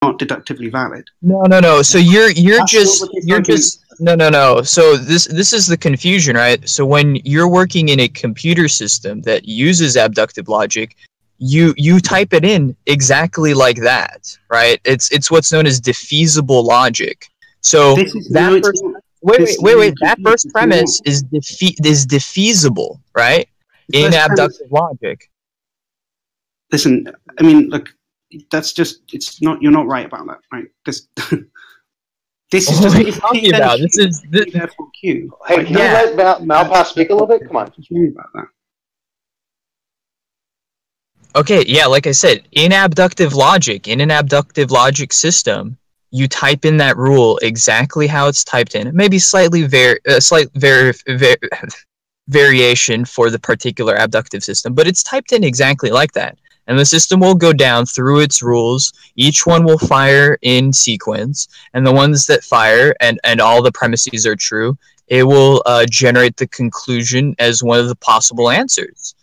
not deductively valid. No. So you're just no. So this is the confusion, right? So when you're working in a computer system that uses abductive logic, you type it in exactly like that, right? It's what's known as defeasible logic. So that first, wait. That first premise is defeasible, right? In abductive logic. Listen, I mean, look, that's just, it's not, you're not right about that, right? This is just, what are you talking about? This is therefore Q. Hey, can you let Malpass speak a little bit? Come on. About that. Okay, yeah, like I said, in an abductive logic system, you type in that rule exactly how it's typed in. Maybe slight variation for the particular abductive system, but it's typed in exactly like that. And the system will go down through its rules. Each one will fire in sequence, and the ones that fire and all the premises are true, it will generate the conclusion as one of the possible answers.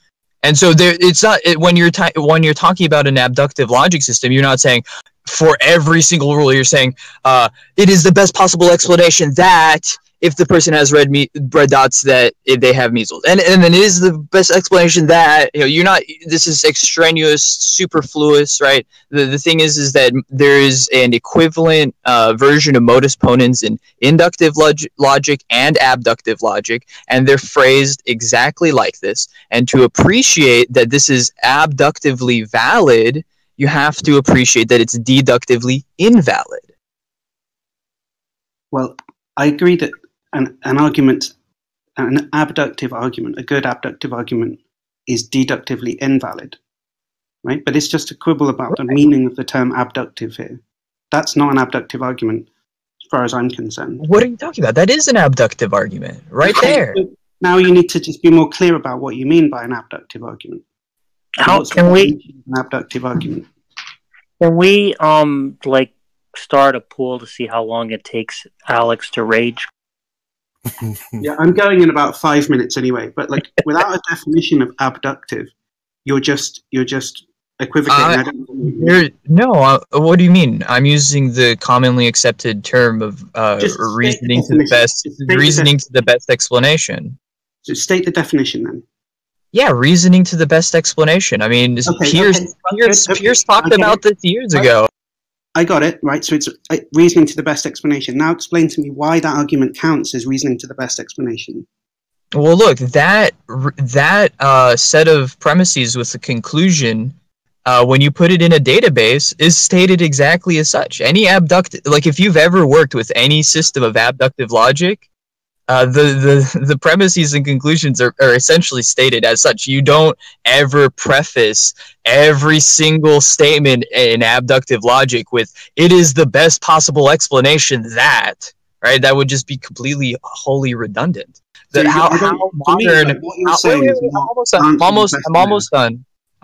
And so it's not when you're talking about an abductive logic system, you're not saying for every single rule. You're saying it is the best possible explanation that if the person has red dots, that they have measles, and then it is the best explanation that you're not. This is extraneous, superfluous, right? The thing is that there is an equivalent version of modus ponens in inductive logic and abductive logic, and they're phrased exactly like this. And to appreciate that this is abductively valid, you have to appreciate that it's deductively invalid. Well, I agree that an abductive argument, a good abductive argument, is deductively invalid, right? But it's just a quibble about the meaning of the term abductive here. That's not an abductive argument, as far as I'm concerned. What are you talking about? That is an abductive argument, right there. Now you need to just be more clear about what you mean by an abductive argument. How can we an abductive argument? Can we like start a pool to see how long it takes Alex to rage? Yeah, I'm going in about 5 minutes anyway. But like, without a definition of abductive, you're just equivocating. What do you mean? I'm using the commonly accepted term of reasoning to the best explanation. So state the definition then. Yeah, reasoning to the best explanation. I mean, Pierce talked about this years ago. I got it, right? So it's reasoning to the best explanation. Now explain to me why that argument counts as reasoning to the best explanation. Well, look, that set of premises with the conclusion, when you put it in a database, is stated exactly as such. Any like if you've ever worked with any system of abductive logic, the premises and conclusions are essentially stated as such. You don't ever preface every single statement in abductive logic with "it is the best possible explanation that," right? That would just be completely wholly redundant. That I'm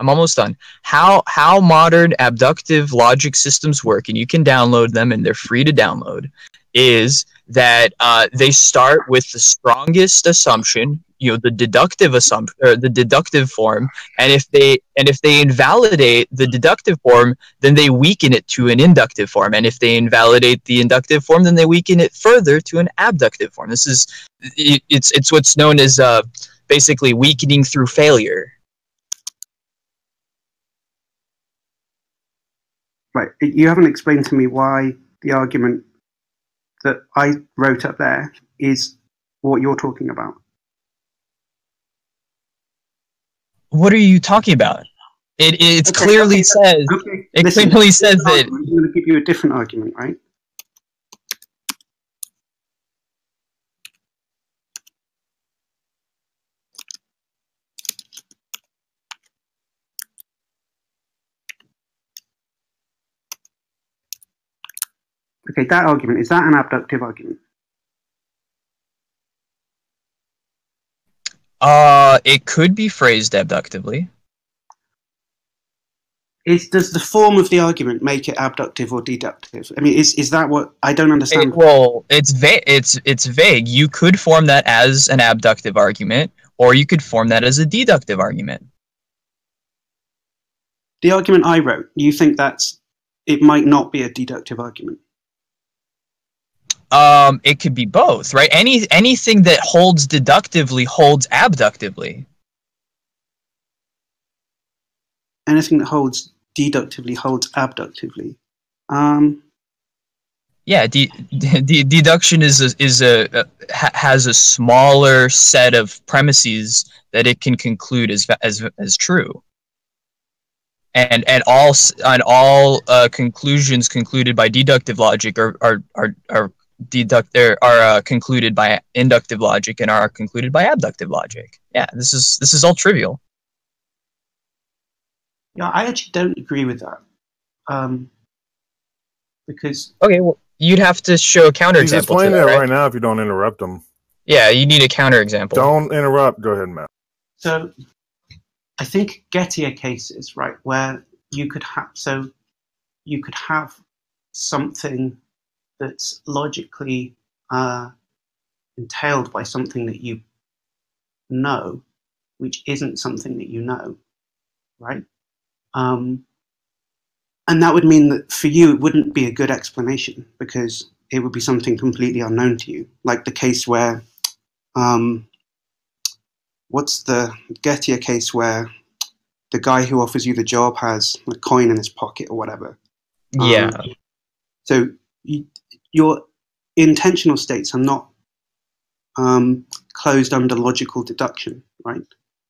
almost done. How modern abductive logic systems work, and you can download them, and they're free to download, is that they start with the strongest assumption, the deductive assumption or the deductive form, and if they invalidate the deductive form, then they weaken it to an inductive form, and if they invalidate the inductive form, then they weaken it further to an abductive form. It's what's known as basically weakening through failure. Right. You haven't explained to me why the argument that I wrote up there is what you're talking about. What are you talking about? It clearly says. Okay. It clearly says that. I'm going to give you a different argument, right? Okay, that argument, is that an abductive argument? It could be phrased abductively. Does the form of the argument make it abductive or deductive? I mean, is that what I don't understand? It's vague. You could form that as an abductive argument, or you could form that as a deductive argument. The argument I wrote, you think that's it might not be a deductive argument. It could be both, right? Anything that holds deductively holds abductively. Anything that holds deductively holds abductively. Yeah, deduction has a smaller set of premises that it can conclude as true, and all conclusions concluded by deductive logic are concluded by inductive logic and are concluded by abductive logic. Yeah, this is all trivial. Yeah, I actually don't agree with that. Because okay, well, you'd have to show a counterexample. He's explaining it right now if you don't interrupt him. Yeah, you need a counterexample. Don't interrupt. Go ahead, Matt. So I think Gettier cases, right, where you could have something that's logically entailed by something that you know, which isn't something that you know, right? And that would mean that for you it wouldn't be a good explanation because it would be something completely unknown to you. Like the case where, what's the Gettier case where the guy who offers you the job has a coin in his pocket or whatever. Yeah. So your intentional states are not closed under logical deduction, right?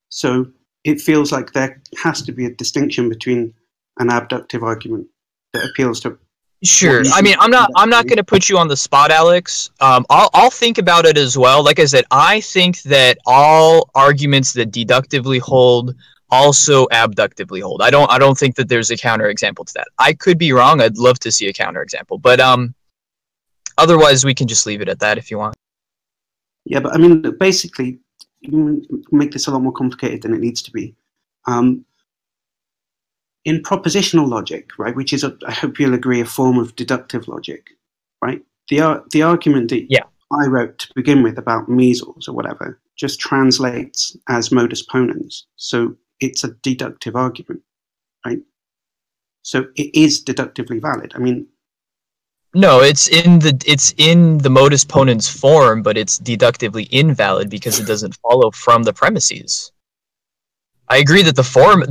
So it feels like there has to be a distinction between an abductive argument that appeals to. Sure. I mean, I'm not going to put you on the spot, Alex. I'll think about it as well. Like I said, I think that all arguments that deductively hold also abductively hold. I don't think that there's a counterexample to that. I could be wrong. I'd love to see a counterexample, but otherwise we can just leave it at that if you want. Yeah, but I mean, basically, you make this a lot more complicated than it needs to be. In propositional logic, right, which is, I hope you'll agree, a form of deductive logic, right? The argument that I wrote to begin with about measles or whatever just translates as modus ponens. So it's a deductive argument, right? So it is deductively valid. I mean, no, it's in the modus ponens form, but it's deductively invalid because it doesn't follow from the premises. I agree that the form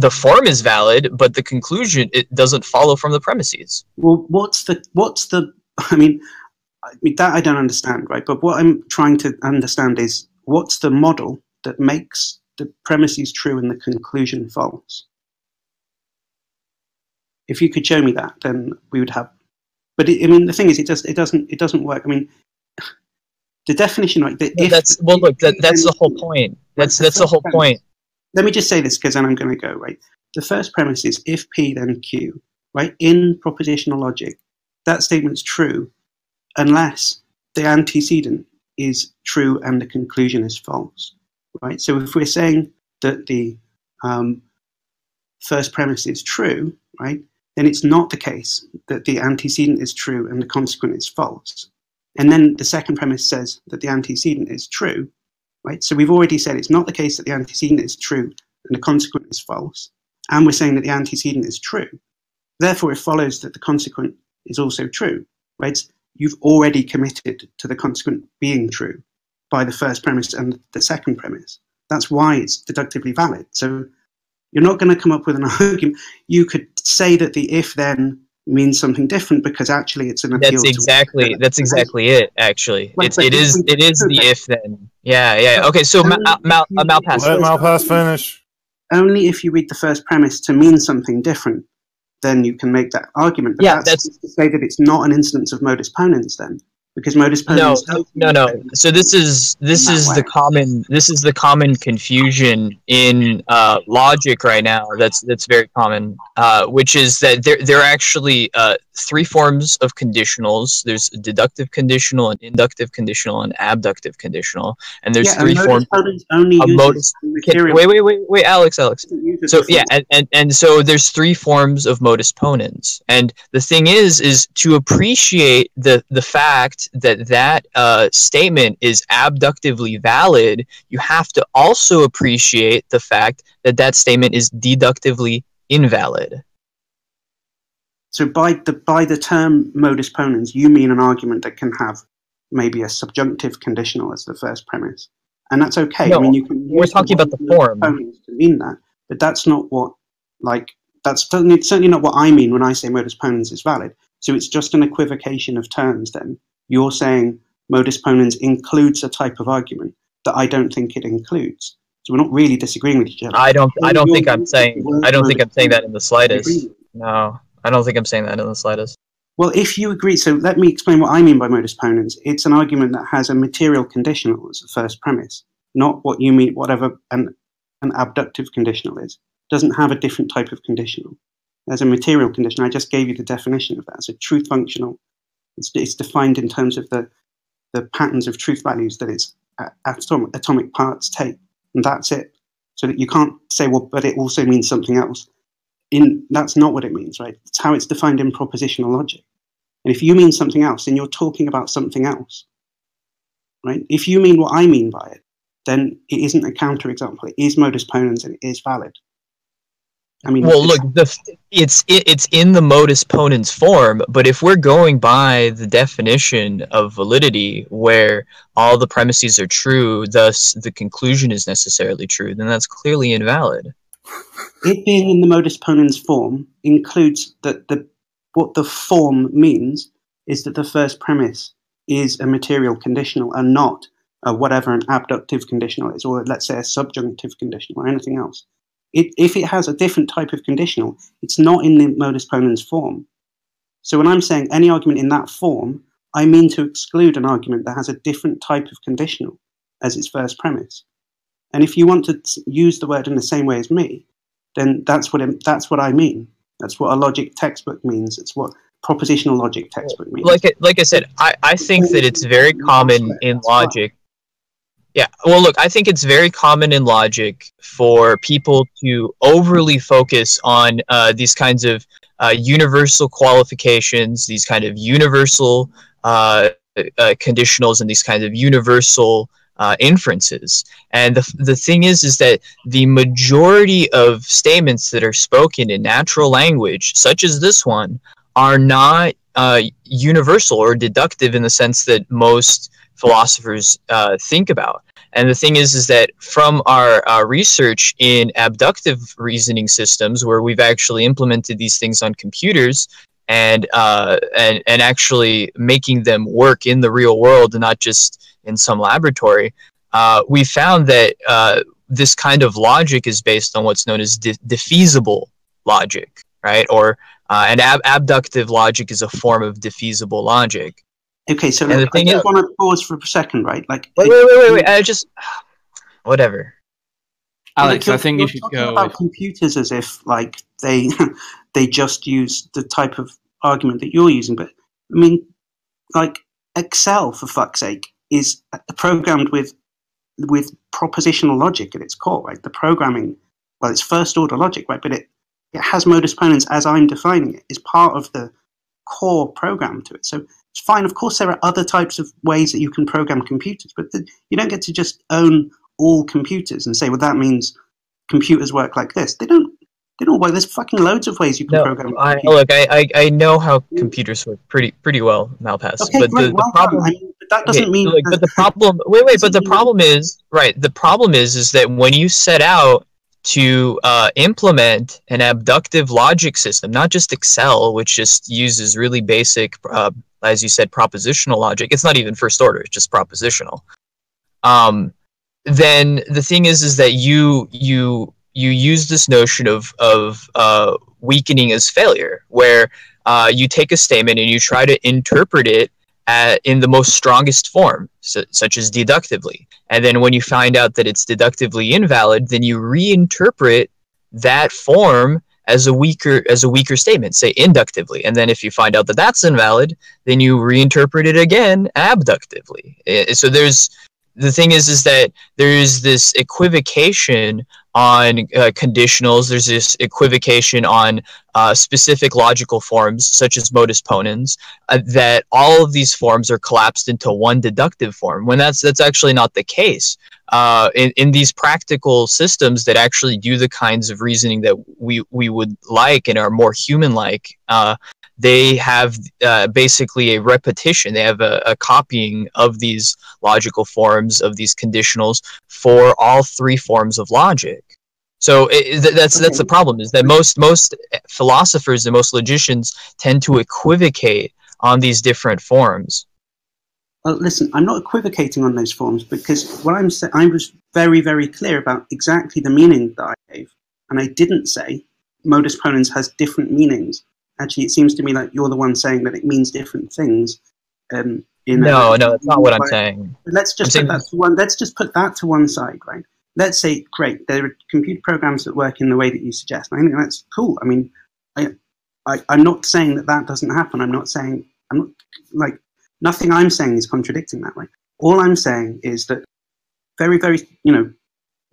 is valid, but the conclusion, it doesn't follow from the premises. Well, what's the I mean that I don't understand, right? But what I'm trying to understand is what's the model that makes the premises true and the conclusion false? If you could show me that, then we would have. But I mean, the thing is, it doesn't work. I mean, the definition, like the if. That's the whole point. That's the whole point. Let me just say this because then I'm going to go, right? The first premise is if P then Q, right? In propositional logic, that statement's true unless the antecedent is true and the conclusion is false, right? So if we're saying that the first premise is true, right, then it's not the case that the antecedent is true and the consequent is false. And then the second premise says that the antecedent is true, right? So we've already said it's not the case that the antecedent is true and the consequent is false, and we're saying that the antecedent is true. Therefore, it follows that the consequent is also true, right? You've already committed to the consequent being true by the first premise and the second premise. That's why it's deductively valid. So you're not going to come up with an argument. You could say that the if-then means something different because actually it's an appeal. That's exactly it. Actually, it is the if-then. Yeah. Okay, so Malpass. Let Malpass finish. Only if you read the first premise to mean something different, then you can make that argument. But that's to say that it's not an instance of modus ponens then. Because modus ponens no. So this is the common confusion in logic right now. That's very common, which is that there are actually three forms of conditionals. There's deductive conditional, and inductive conditional, and abductive conditional. And there's three forms of modus. Wait, Alex. So yeah, and so there's three forms of modus ponens. And the thing is to appreciate the fact that statement is abductively valid, you have to also appreciate the fact that statement is deductively invalid. So by the term modus ponens, you mean an argument that can have maybe a subjunctive conditional as the first premise, and that's okay. No, I mean, you can we're use talking about the modus form. ponens to mean that, but that's not what that's certainly not what I mean when I say modus ponens is valid. So it's just an equivocation of terms. Then you're saying modus ponens includes a type of argument that I don't think it includes. So we're not really disagreeing with each other. I don't think I'm saying that in the slightest. No, I don't think I'm saying that in the slightest. Well, if you agree, so let me explain what I mean by modus ponens. It's an argument that has a material conditional as the first premise, not what you mean, whatever an abductive conditional is. It doesn't have a different type of conditional. There's a material conditional. I just gave you the definition of that. It's a truth functional. It's defined in terms of the patterns of truth values that its atomic parts take, and that's it. So that you can't say, well, but it also means something else. That's not what it means, right? It's how it's defined in propositional logic. And if you mean something else, then you're talking about something else, right? If you mean what I mean by it, then it isn't a counterexample. It is modus ponens and it is valid. I mean, well, look, it's in the modus ponens form, but if we're going by the definition of validity, where all the premises are true, thus the conclusion is necessarily true, then that's clearly invalid. It being in the modus ponens form includes that what the form means is that the first premise is a material conditional and not whatever an abductive conditional is, or let's say a subjunctive conditional or anything else. If it has a different type of conditional, it's not in the modus ponens form. So when I'm saying any argument in that form, I mean to exclude an argument that has a different type of conditional as its first premise. And if you want to use the word in the same way as me, then that's what I mean. That's what a logic textbook means. It's what propositional logic textbook means. Like I said, I think that it's very common in logic. Yeah, well, look, I think it's very common in logic for people to overly focus on these kinds of universal qualifications, these kind of universal conditionals, and these kinds of universal inferences. And the thing is that the majority of statements that are spoken in natural language, such as this one, are not universal or deductive in the sense that most philosophers think about. And the thing is that from our research in abductive reasoning systems, where we've actually implemented these things on computers and actually making them work in the real world and not just in some laboratory, we found that this kind of logic is based on what's known as defeasible logic, right? Or and abductive logic is a form of defeasible logic. Okay, so look, I just want to pause for a second, right? Like, wait. I just whatever. Alex, like I think you should talking go about computers as if like they just use the type of argument that you're using, but I mean, like Excel, for fuck's sake, is programmed with propositional logic at its core, right? The programming, well, it's first order logic, right? But it has modus ponens as I'm defining it, is part of the core program to it. So it's fine. Of course, there are other types of ways that you can program computers, but you don't get to just own all computers and say, well, that means computers work like this. They don't work. There's fucking loads of ways you can program computers. Look, I know how computers work pretty well, Malpass. Okay, but great. the problem, I mean, but that doesn't mean. Look, but the problem. Wait. But the problem is right. The problem is that when you set out to implement an abductive logic system, not just Excel, which just uses really basic, as you said, propositional logic. It's not even first order; it's just propositional. Then the thing is that you use this notion of weakening as failure, where you take a statement and you try to interpret it in the most strongest form, such as deductively. And then when you find out that it's deductively invalid, then you reinterpret that form as a weaker statement, say inductively. And then if you find out that that's invalid, then you reinterpret it again abductively. So the thing is that there is this equivocation on conditionals. There's this equivocation on specific logical forms, such as modus ponens, that all of these forms are collapsed into one deductive form, when that's actually not the case. In these practical systems that actually do the kinds of reasoning that we would like and are more human-like, they have basically a repetition. They have a copying of these logical forms, of these conditionals, for all three forms of logic. So that's the problem, is that most philosophers and most logicians tend to equivocate on these different forms. Well, listen, I'm not equivocating on those forms, because what I'm saying, I was very, very clear about exactly the meaning that I gave, and I didn't say modus ponens has different meanings. Actually, it seems to me like you're the one saying that it means different things. No, that's not what I'm saying. Let's just put that to one side, right? Let's say, great, there are computer programs that work in the way that you suggest. I think that's cool. I mean, I'm not saying that doesn't happen. Nothing I'm saying is contradicting that way. All I'm saying is that very, very, a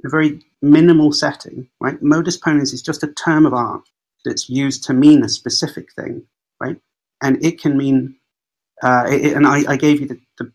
very minimal setting, right? Modus ponens is just a term of art that's used to mean a specific thing, right? And it can mean, and I gave you the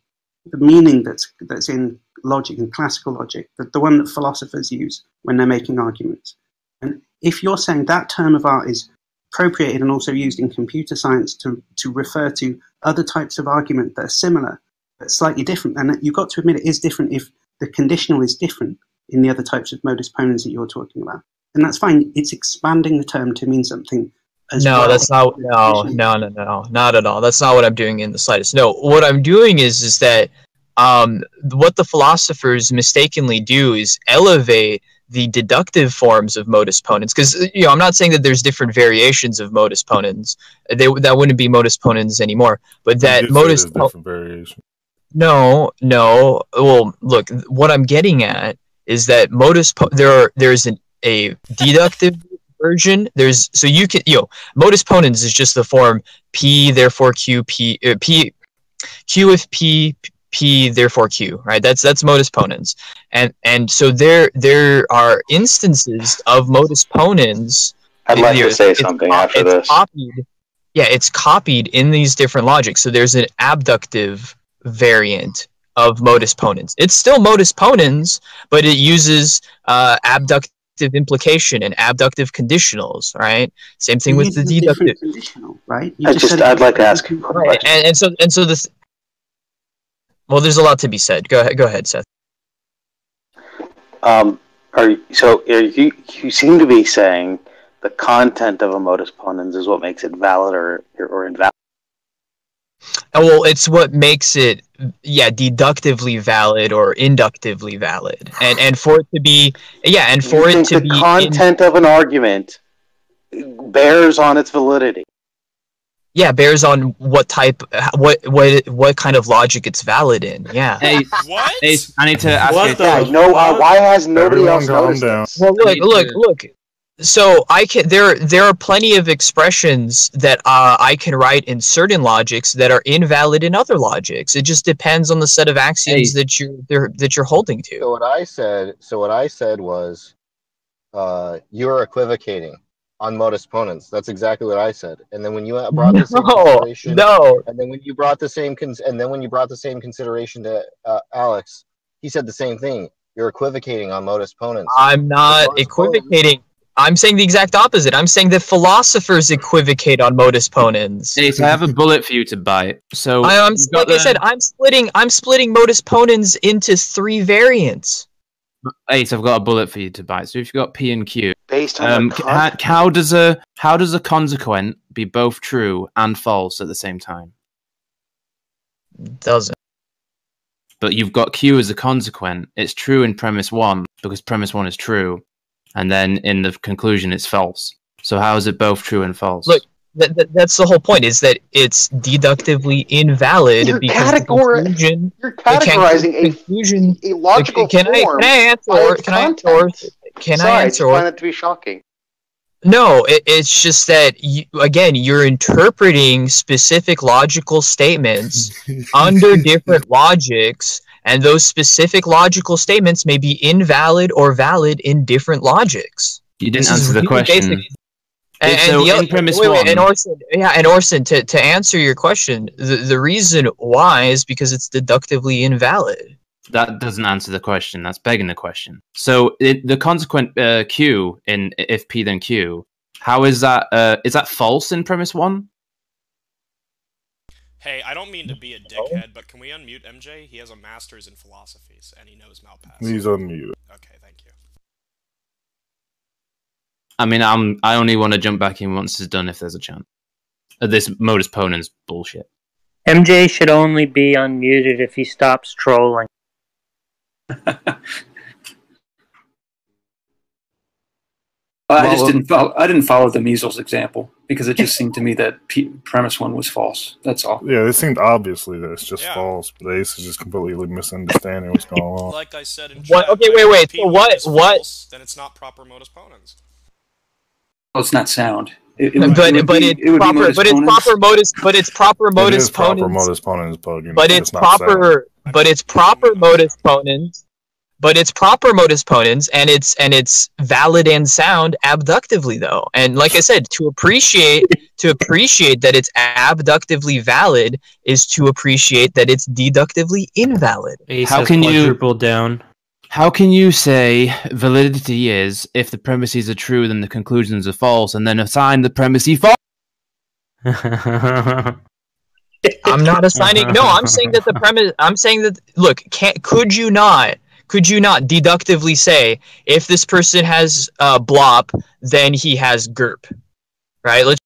meaning that's in logic, in classical logic, the one that philosophers use when they're making arguments. And if you're saying that term of art is appropriated and also used in computer science to refer to other types of argument that are similar but slightly different, and you've got to admit it is different if the conditional is different in the other types of modus ponens that you're talking about, and that's fine. It's expanding the term to mean something as well. That's not. No, not at all. That's not what I'm doing in the slightest. No, what I'm doing is that what the philosophers mistakenly do is elevate the deductive forms of modus ponens, because I'm not saying that there's different variations of modus ponens. That wouldn't be modus ponens anymore. But that modus different variations. No. Well, look, what I'm getting at is that there's a deductive version. Modus ponens is just the form P therefore Q Q if P therefore Q, right? That's modus ponens, and so there are instances of modus ponens. I'd like to say something after this. It's copied in these different logics. So there's an abductive variant of modus ponens. It's still modus ponens, but it uses abductive implication and abductive conditionals, right? Same thing with the deductive conditional, right? I'd like to ask you. Right. And so this. Well, there's a lot to be said. Go ahead, Seth. You seem to be saying the content of a modus ponens is what makes it valid or invalid? Well, it's what makes it, deductively valid or inductively valid, and for it to be, the content of an argument bears on its validity. Yeah, bears on what kind of logic it's valid in. Yeah. Hey, what? Hey, I need to ask you. Why has nobody else noticed this? Well, look. So there are plenty of expressions that I can write in certain logics that are invalid in other logics. It just depends on the set of axioms that you're holding to. So what I said was, you're equivocating on modus ponens. That's exactly what I said. And then when you brought the same consideration, and then when you brought the same consideration to Alex, he said the same thing. You're equivocating on modus ponens. I'm not equivocating. I'm saying the exact opposite. I'm saying that philosophers equivocate on modus ponens. Hey, so I have a bullet for you to bite. So I'm splitting modus ponens into three variants. Hey, so I've got a bullet for you to bite. So if you've got P and Q, based on how does a consequent be both true and false at the same time? Doesn't. But you've got Q as a consequent. It's true in premise 1 because premise 1 is true. And then in the conclusion, it's false. So how is it both true and false? Look, that's the whole point, is that it's deductively invalid because the conclusion... You're categorizing a logical form. Can I answer? I find that to be shocking. No, it's just that, you're interpreting specific logical statements under different logics, and those specific logical statements may be invalid or valid in different logics. You didn't answer the question. In premise 1. And Orson, to answer your question, the reason why is because it's deductively invalid. That doesn't answer the question. That's begging the question. So the consequent Q in if P then Q, how is that? Is that false in premise 1? Hey, I don't mean to be a dickhead, but can we unmute MJ? He has a master's in philosophies, and he knows Malpass. He's unmuted. Okay, thank you. I mean, I only want to jump back in once it's done if there's a chance. This Modus Ponens bullshit. MJ should only be unmuted if he stops trolling. I didn't follow the measles example because it just seemed to me that premise 1 was false. That's all. Yeah, it seemed obviously that it's just false, but Ace is just completely misunderstanding what's going on. Like I said in what? chat, Okay, wait. So what? False, then it's not proper Modus Ponens. Well, it's not sound. But it's proper Modus Ponens. But it's proper Modus Ponens. But it's proper Modus Ponens, and it's valid and sound abductively though. And like I said, to appreciate that it's abductively valid is to appreciate that it's deductively invalid. How can you say validity is if the premises are true, then the conclusions are false, and then assign the premise false? I'm not assigning. No, I'm saying that the premise. I'm saying that. Look, could you not deductively say if this person has blop, then he has GURP, right? Let's